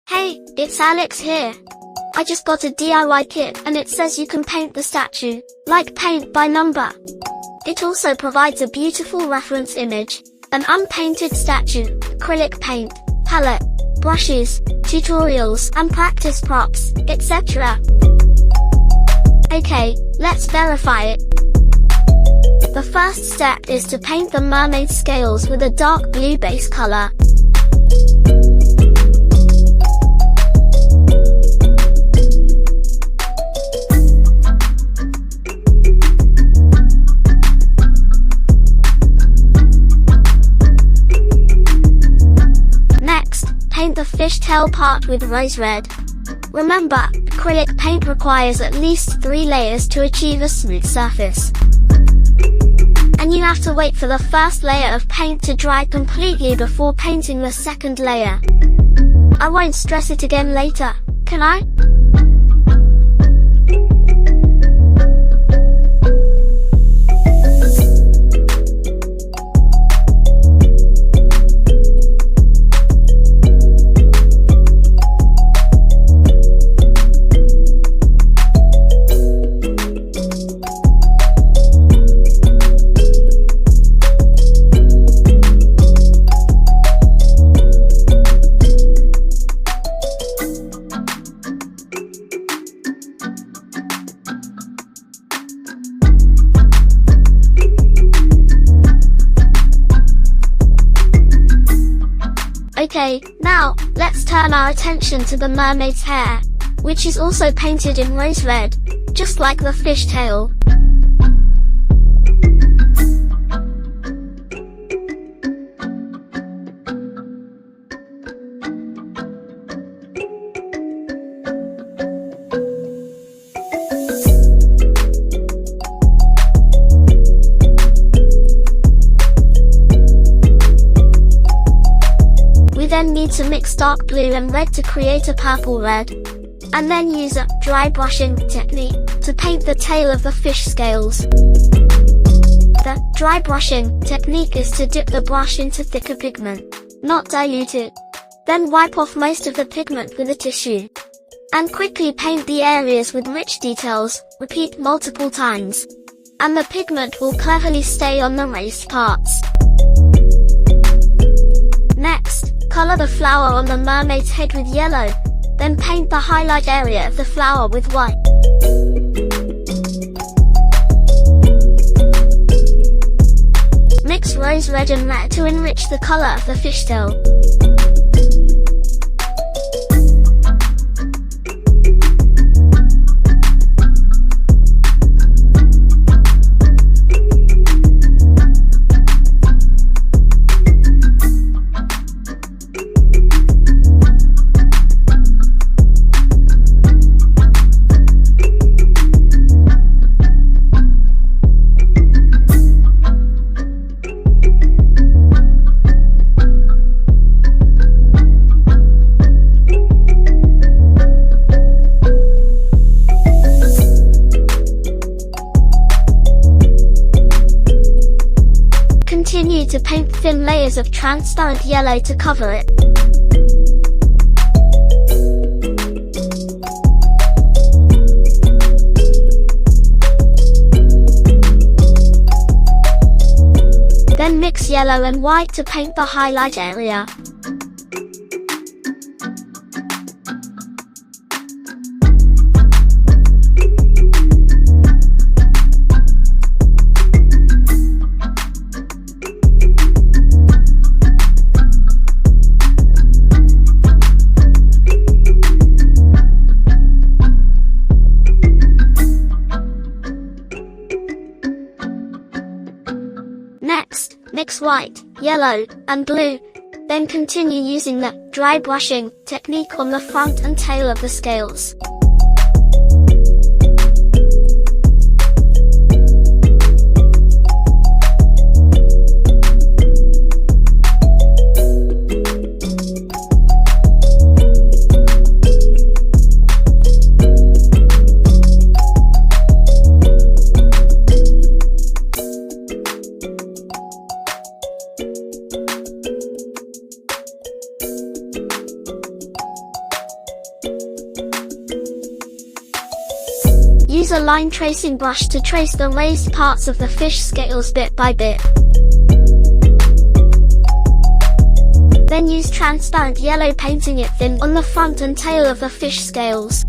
Hey, it's Alex here. I just got a DIY kit and it says you can paint the statue, like paint by number. It also provides a beautiful reference image, an unpainted statue, acrylic paint, palette, brushes, tutorials and practice props, etc. Okay, let's verify it. The first step is to paint the mermaid scales with a dark blue base color. Paint the fishtail part with rose red. Remember, acrylic paint requires at least 3 layers to achieve a smooth surface. And you have to wait for the first layer of paint to dry completely before painting the second layer. I won't stress it again later, can I? Okay, now, let's turn our attention to the mermaid's hair, which is also painted in rose red, just like the fishtail. Then need to mix dark blue and red to create a purple red. And then use a dry brushing technique to paint the tail of the fish scales. The dry brushing technique is to dip the brush into thicker pigment, not dilute it. Then wipe off most of the pigment with a tissue. And quickly paint the areas with rich details, repeat multiple times. And the pigment will cleverly stay on the raised parts. Next, color the flower on the mermaid's head with yellow, then paint the highlight area of the flower with white. Mix rose red and red to enrich the color of the fishtail. Continue to paint thin layers of transparent yellow to cover it. Then mix yellow and white to paint the highlight area. Next, mix white, yellow, and blue. Then continue using the dry brushing technique on the front and tail of the scales. Use a line tracing brush to trace the raised parts of the fish scales bit by bit. Then use transparent yellow, painting it thin on the front and tail of the fish scales.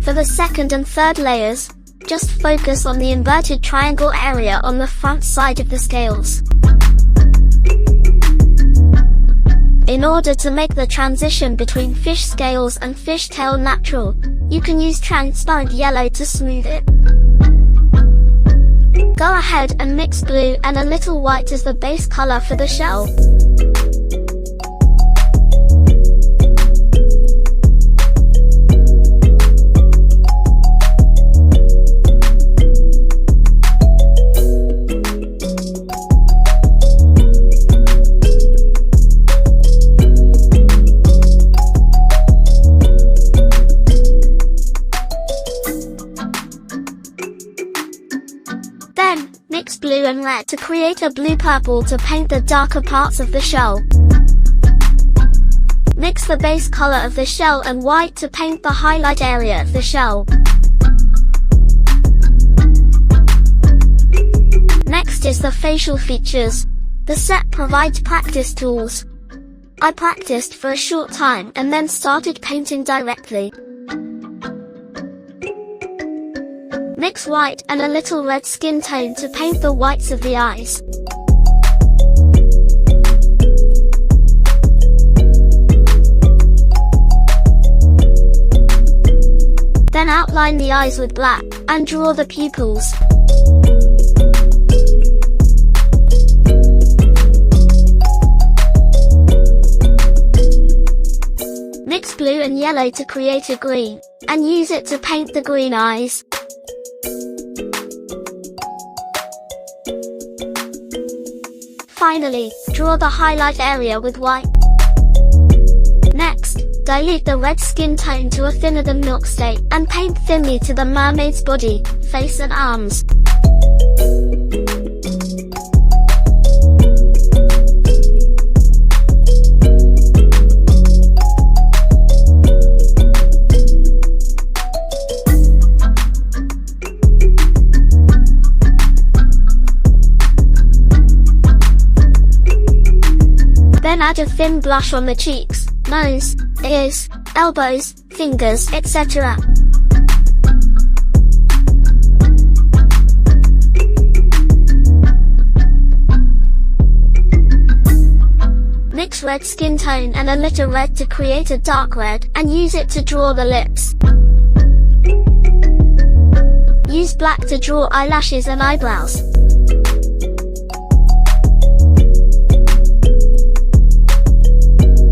For the second and third layers, just focus on the inverted triangle area on the front side of the scales. In order to make the transition between fish scales and fish tail natural, you can use transparent yellow to smooth it. Go ahead and mix blue and a little white as the base color for the shell. Then, mix blue and red to create a blue-purple to paint the darker parts of the shell. Mix the base color of the shell and white to paint the highlight area of the shell. Next is the facial features. The set provides practice tools. I practiced for a short time and then started painting directly. Mix white and a little red skin tone to paint the whites of the eyes. Then outline the eyes with black, and draw the pupils. Mix blue and yellow to create a green, and use it to paint the green eyes. Finally, draw the highlight area with white. Next, dilute the red skin tone to a thinner than milk state, and paint thinly to the mermaid's body, face and arms. Then add a thin blush on the cheeks, nose, ears, elbows, fingers, etc. Mix red skin tone and a little red to create a dark red, and use it to draw the lips. Use black to draw eyelashes and eyebrows.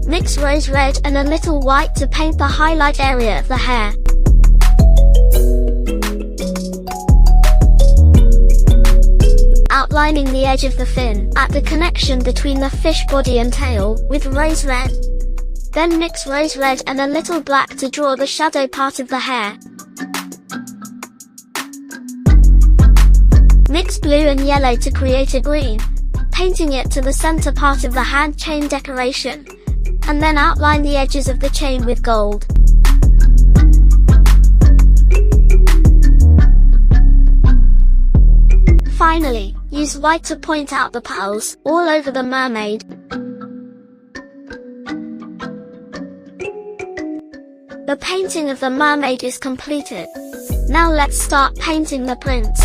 Mix rose red and a little white to paint the highlight area of the hair. Outlining the edge of the fin, at the connection between the fish body and tail, with rose red. Then mix rose red and a little black to draw the shadow part of the hair. Mix blue and yellow to create a green, painting it to the center part of the hand chain decoration. And then outline the edges of the chain with gold. Finally, use white to point out the pearls, all over the mermaid. The painting of the mermaid is completed. Now let's start painting the prince.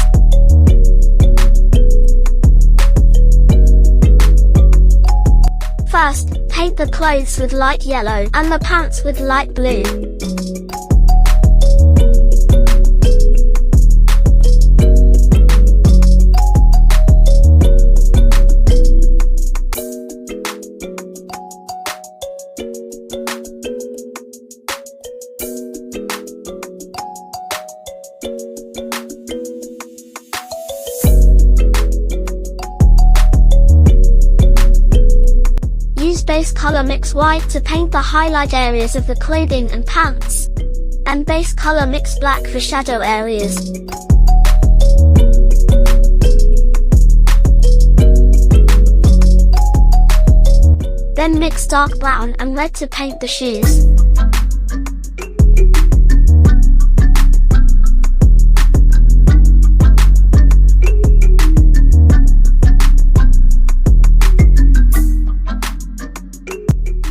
First, paint the clothes with light yellow and the pants with light blue. base color, mix white to paint the highlight areas of the clothing and pants. And base color, mix black for shadow areas. Then mix dark brown and red to paint the shoes.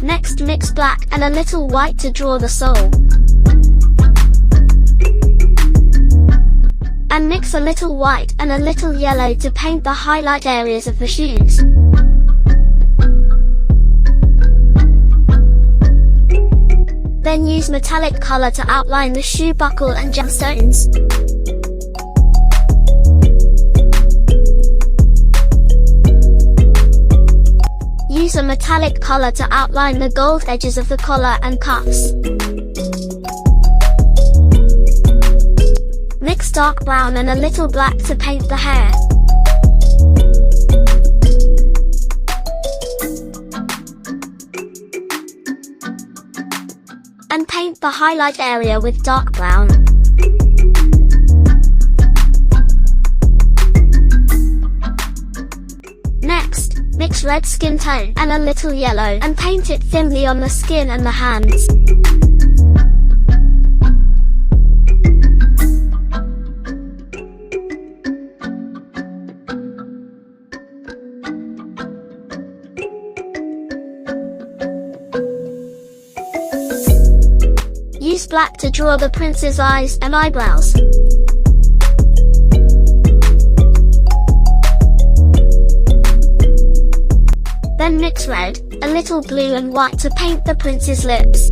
Next, mix black and a little white to draw the sole. And mix a little white and a little yellow to paint the highlight areas of the shoes. Then use metallic color to outline the shoe buckle and gemstones. Use a metallic color to outline the gold edges of the collar and cuffs. Mix dark brown and a little black to paint the hair. And paint the highlight area with dark brown. Next, mix red skin tone and a little yellow and paint it thinly on the skin and the hands. Use black to draw the prince's eyes and eyebrows. Then mix red, a little blue and white to paint the prince's lips.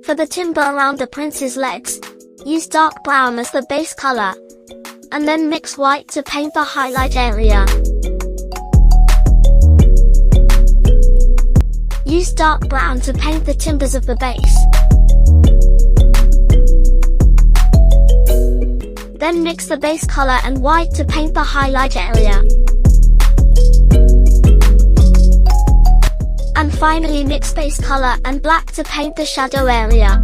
For the timber around the prince's legs, use dark brown as the base color. And then mix white to paint the highlight area. Use dark brown to paint the timbers of the base. Then mix the base color and white to paint the highlight area. And finally mix base color and black to paint the shadow area.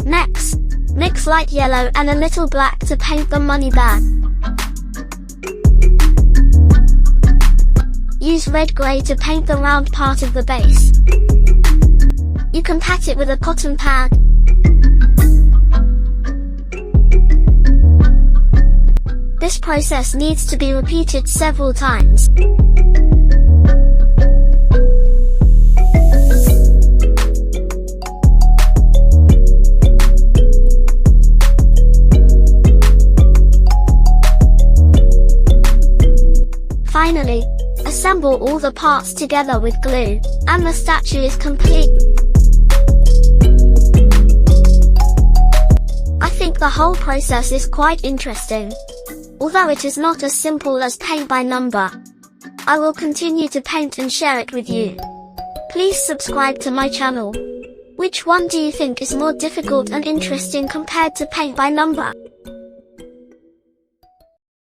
Next, mix light yellow and a little black to paint the money bag. Use red-grey to paint the round part of the base. You can pat it with a cotton pad. This process needs to be repeated several times. Finally, assemble all the parts together with glue, and the statue is complete. I think the whole process is quite interesting. Although it is not as simple as paint by number. I will continue to paint and share it with you. Please subscribe to my channel. Which one do you think is more difficult and interesting compared to paint by number?